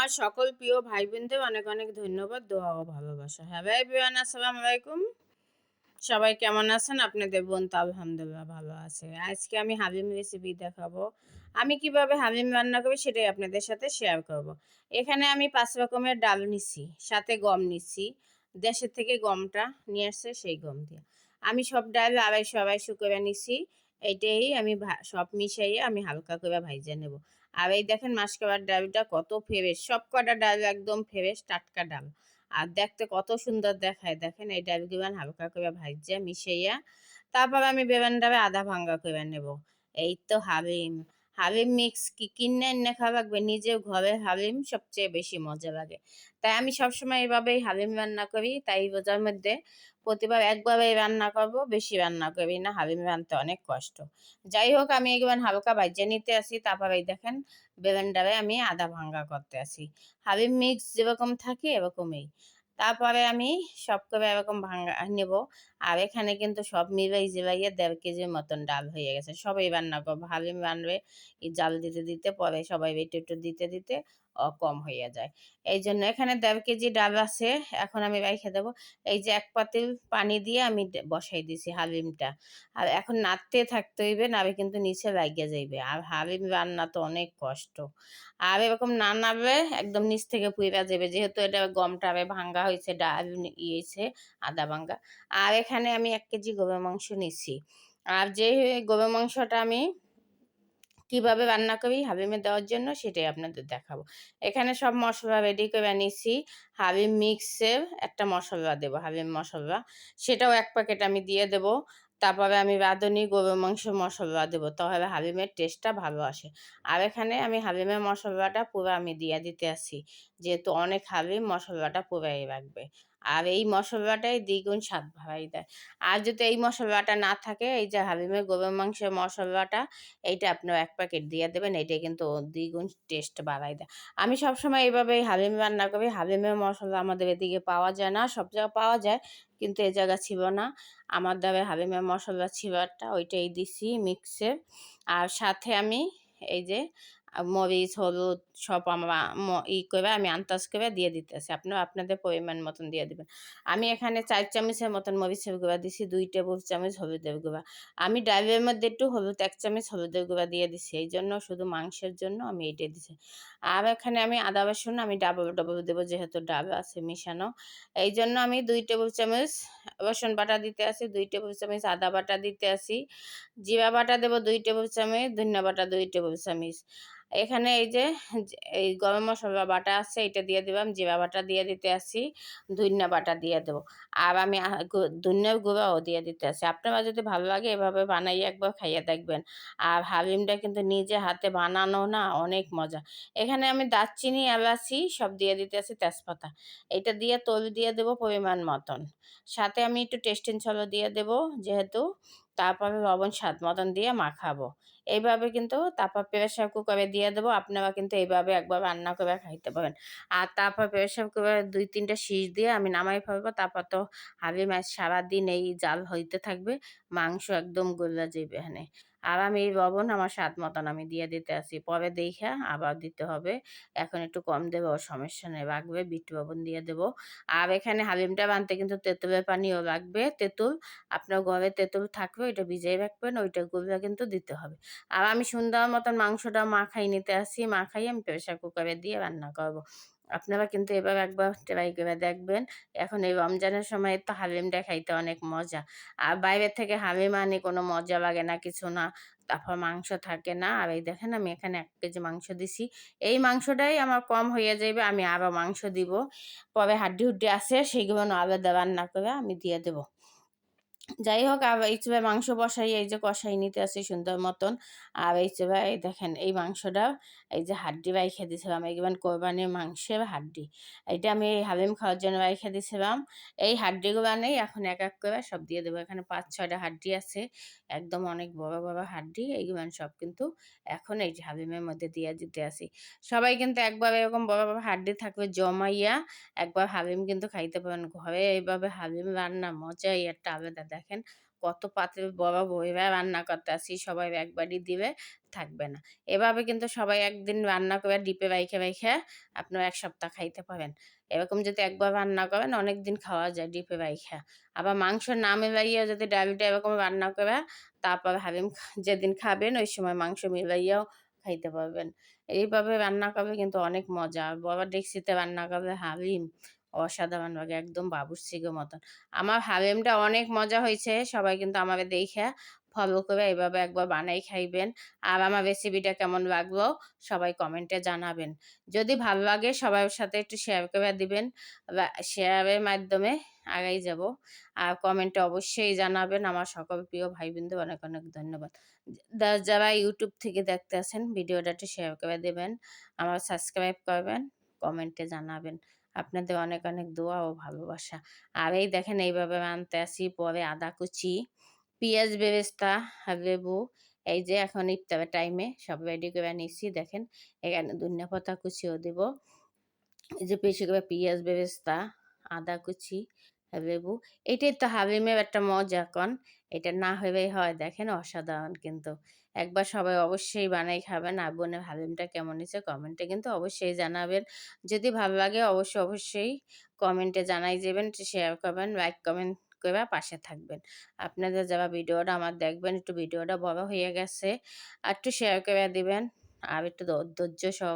আমার সকল প্রিয় ভাই বোনদের অনেক অনেক ধন্যবাদ, দোয়া ও ভালোবাসা। হ্যাঁ ভাই বিয়ান, আসসালামু আলাইকুম। সবাই কেমন আছেন? আপনাদের বোন তো আলহামদুলিল্লাহ ভালো আছে। আজকে আমি হালিম রেসিপি দেখাবো। আমি কিভাবে হালিম রান্না করি সেটাই আপনাদের সাথে শেয়ার করব। এখানে আমি 5 রকমের ডাল নিছি, সাথে গম নিছি। দেশের থেকে গমটা নিয়ে আসছে, সেই গম দিয়ে আমি সব ডাল 250 করে নিছি। এইটাই আমি সব মিশাইয়ে আমি হালকা করে ভাইজে নেব। আর এই দেখেন মাসকলাইর ডালটা কত ফ্রেশ, সব কটা ডাল একদম ফ্রেশ টাটকা ডাল। আর দেখতে কত সুন্দর দেখায়, দেখেন এই ডালগুলো হালকা করে ভাজা মিশাইয়া তারপর আমি বেগুনটাকে আধা ভাঙ্গা করে নেব। এই তো হালিম। হালিম মিক্স কি কিনে এনে খাওয়া লাগবে, নিজের ঘরে হালিম সবচেয়ে বেশি মজা লাগে। তাই আমি সবসময় এইভাবেই হালিম রান্না করি। তাই রোজার মধ্যে প্রতিবার একবারই রান্না করব, বেশি রান্না করি না, হালিম রানতে অনেক কষ্ট। যাই হোক, আমি এগুলো হালকা ভাজা নিতে আসি। তারপর এই দেখেন বেগুনটাকে আমি আধা ভাঙ্গা করতে আসি। হালিম মিক্স যেরকম থাকে এরকমই। তারপরে আমি সব করে এরকম ভাঙা নেব। আর এখানে কিন্তু সব মিলাই জিলাইয়ে 1.5 কেজির মতন ডাল হয়ে গেছে। সবাই রান্না করবো, হালিম রানবে এই জাল দিতে দিতে, পরে সবাই একটু একটু দিতে দিতে কম হয়ে যায়। এই জন্য এখানে 1.5 কেজি ডাল আছে। এখন আমি রাইখে দেবো। এই যে 1 পাতিল পানি দিয়ে আমি বসাই দিছি হালিমটা। আর এখন নাড়তে থাকতে হইবে, নাহলে কিন্তু নিচে লাগিয়ে যাইবে। আর হালিম রান্না তো অনেক কষ্ট। আর এরকম না নাড়লে একদম নিচ থেকে পুইরা যাবে, যেহেতু এটা গমটা ভাঙ্গা হয়েছে, ডাল ইয়েছে আদা ভাঙ্গা। আর এখানে আমি 1 কেজি গরুর মাংস নিছি। আর যে গরুর মাংসটা আমি কিভাবে রান্না করি হালিমে দেওয়ার জন্য সেটাই আপনাদের দেখাবো। এখানে সব মশলা রেডি করে নিছি। হালিম মিক্সের একটা মশলা দেবো, হালিম মশলা, সেটাও 1 প্যাকেট আমি দিয়ে দেবো। তারপরে আমি রাঁধুনি গরুর মাংস মশলা দেবো, তাহলে হালিমের টেস্টটা ভালো আসে। আর এখানে আমি হালিমের মশলাটা পুরো আমি দিয়ে দিতে আসি, যেহেতু অনেক হালিম মশলাটা পুরাই রাখবে। আর এই মশলাটাই দ্বিগুণ স্বাদ বাড়াই দেয়। আর যদি এই মশলাটা না থাকে, এই যে হালিমের গরুর মাংসের মশলাটা, এইটা আপনারা 1 প্যাকেট দিয়ে দেবেন। এইটা কিন্তু দ্বিগুণ টেস্ট বাড়ায় দেয়। আমি সবসময় এইভাবেই হালিম রান্না করি। হালিমের মশলা আমাদের এদিকে পাওয়া যায় না, সব জায়গায় পাওয়া যায় কিন্তু এ জায়গা ছিল না। আমার দ্বারা হালিমের মশলা ছিল একটা, ওইটাই দিছি মিক্সে। আর সাথে আমি এই যে মরিচ, হলুদ সব আমরা করে আমি আন্দাজ করে দিয়ে দিতেছি। আপনারা আপনাদের পরিমাণ মতন দিয়ে দিবেন। আমি এখানে 4 চামচের মতন মরিচের গুঁড়া দিছি, 2 টেবিল চামচ হলুদের গুঁড়া। আমি ডালের মধ্যে একটু হলুদ 1 চামচ হলুদের গুঁড়া দিয়ে দিছি, এই জন্য শুধু মাংসের জন্য আমি এইটাই দিছি। আর এখানে আমি আদা রসুন আমি ডাবল ডাবল দেবো, যেহেতু ডাল আছে মিশানো। এই জন্য আমি 2 টেবিল চামচ রসুন বাটা দিতে আসি, 2 টেবিল চামচ আদা বাটা দিতে আসি, জিরা বাটা দেবো 2 টেবিল চামচ, ধনিয়া বাটা 2 টেবিল চামচ। এখানে এই যে এই গরম মশলা বাটা আছে, এটা দিয়ে দিলাম, জিরা বাটা দিয়ে দিতে আসি, ধনিয়া বাটা দিয়ে দেবো। আর আমি ধনিয়ার গুঁড়াও দিয়ে দিতে আসি। আপনারা যদি ভালো লাগে এভাবে বানাইয়ে একবার খাইয়ে দেখবেন। আর হালিমটা কিন্তু নিজে হাতে বানানো না, অনেক মজা। এখানে আমি দারচিনি, এলাচি সব দিয়ে দিতে আসি, তেজপাতা। এটা দিয়ে তেল দিয়ে দেবো পরিমাণ মতন। সাথে আমি একটু টেস্টিং সল্ট দিয়ে দেবো, যেহেতু। তারপরে লবণ স্বাদ মতন দিয়ে মাখাবো। এইভাবে কিন্তু তারপর প্রেসার কুকারে দিয়ে দেবো। আপনারা কিন্তু এইভাবে একবার রান্না করে খাইতে পারেন। আর তারপর প্রেসার কুকারে 2-3টা সিটি দিয়ে আমি নামাই ফেলবো। তারপর তো হালিম মাছ সারাদিন এই জাল হইতে থাকবে, মাংস একদম গলে যাবে এখানে। আর আমি এই লবণ আমার স্বাদ মতন আমি দিয়ে দিতে আসি, পরে দেখে আবার দিতে হবে। এখন একটু কম দেবো, সমস্যা নেই, রাখবে, বিট লবণ দিয়ে দেবো। আর এখানে হালিমটা বানতে কিন্তু তেঁতুলের পানিও লাগবে, তেঁতুল। আপনার ঘরে তেঁতুল থাকবে, ওইটা ভিজিয়ে রাখবেন, ওইটা গুঁড়া কিন্তু দিতে হবে। আর আমি সুন্দর মতন মাংসটা মাখাই নিতে আসি, মাখাই আমি প্রেসার কুকারে দিয়ে রান্না করব। আপনারা কিন্তু এবার একবার ট্রাই করে দেখবেন। এখন এই রমজানের সময় তো হালিমটা খাইতে অনেক মজা। আর বাইরের থেকে হালিম আনি কোনো মজা লাগে না, কিছু না। তারপর মাংস থাকে না। আর এই দেখেন আমি এখানে 1 কেজি মাংস দিছি। এই মাংসটাই আমার কম হয়ে যাবে, আমি আরও মাংস দিব। পরে হাড্ডি হুড্ডি আছে, সেগুলো আলাদা রান্না করে আমি দিয়ে দেবো। যাই হোক, আর এই চুলায় মাংস বসাই, এই যে কষাই নিতে আসি সুন্দর মতন। আর এই চুলায় এই দেখেন এই মাংসটা, এই যে হাড্ডি রাইখে দিয়েছিলাম, এইগুলো কোরবানির মাংসের হাড্ডি। এটা আমি এই হালিম খাওয়ার জন্য রাইখে দিয়েছিলাম। এই হাড্ডিগুলো নেই, এখন এক এক করে সব দিয়ে দেবো। এখানে 5-6টা হাড্ডি আছে, একদম অনেক বড় বড় হাড্ডি। এইগুলো সব কিন্তু এখন এই যে হালিমের মধ্যে দিয়ে দিতে আসি। সবাই কিন্তু একবার এরকম বড় বড় হাড্ডি থাকবে জমাইয়া একবার হালিম কিন্তু খাইতে পারেন ঘরে। এইভাবে হালিম রান্না মজাই একটা আলাদা। দেখেন কত পাতিল বড় বইরা রান্না করতাছি, সবাই একবারই দিবে, থাকবে না। এভাবে কিন্তু সবাই একদিন রান্না করে ডিপে রাইখা আপনারা ১ সপ্তাহ খাইতে পারেন। এরকম যদি একবার রান্না করেন অনেকদিন খাওয়া যায় ডিপে রাইখা। আবার মাংস না মিলাইয়া যদি ডালটা এরকম রান্না করে তারপর হালিম যেদিন খাবেন ওই সময় মাংস মিলাইয়াও খাইতে পারবেন। এইভাবে রান্না করলে কিন্তু অনেক মজা। বড় ডেকচিতে রান্না করলে হালিম অসাধারণ লাগে একদম বাবুর্চির মতন। আমার হালিমটা অনেক মজা হইছে। সবাই কিন্তু আমারে দেইখা ফলো করে এভাবে একবার বানাই খাইবেন। আর আমার রেসিপিটা কেমন লাগলো সবাই কমেন্টে জানাবেন। যদি ভালো লাগে সবার সাথে একটু শেয়ার করে দিবেন। শেয়ারের মাধ্যমে আগাই যাবো। আর কমেন্টে অবশ্যই জানাবেন। আমার সকল প্রিয় ভাই-বোনদের অনেক, অনেক ধন্যবাদ। যারা YouTube থেকে দেখতেছেন ভিডিওটা একটু শেয়ার করে দিবেন। আমার সাবস্ক্রাইব করবেন, কমেন্টে জানাবেন। আপনাদের অনেক, অনেক দোয়া ও ভালোবাসা। আর এই দেখেন এইভাবে রানতে আসি, পরে আদা কুচি, পিঁয়াজ বেরেস্তা, আর লেবু, এই যে এখন ইফতারের টাইমে সব রেডি করে নিছি দেখেন। এখানে ধনিয়া পাতা কুচিও দিব। এই যে বেশি করে পিঁয়াজ বেরেস্তা, আদা কুচি, লেবু। এটাই তো হালিমের একটা মজা কন। এটা না হলেই হয় দেখেন অসাধারণ কিন্তু। একবার সবাই অবশ্যই বানাই খাবেন। আর বোনের হালিমটা কেমন হইছে কমেন্টে কিন্তু অবশ্যই জানাবেন। যদি ভালো লাগে অবশ্যই কমেন্টে জানাই যাবেন, শেয়ার করবেন, লাইক কমেন্ট কইরা পাশে থাকবেন। আপনাদের যারা ভিডিওটা আমার দেখবেন একটু ভিডিওটা বড় হয়ে গেছে। আরেকটু শেয়ার করে দিবেন। আর একটু ধৈর্য সহ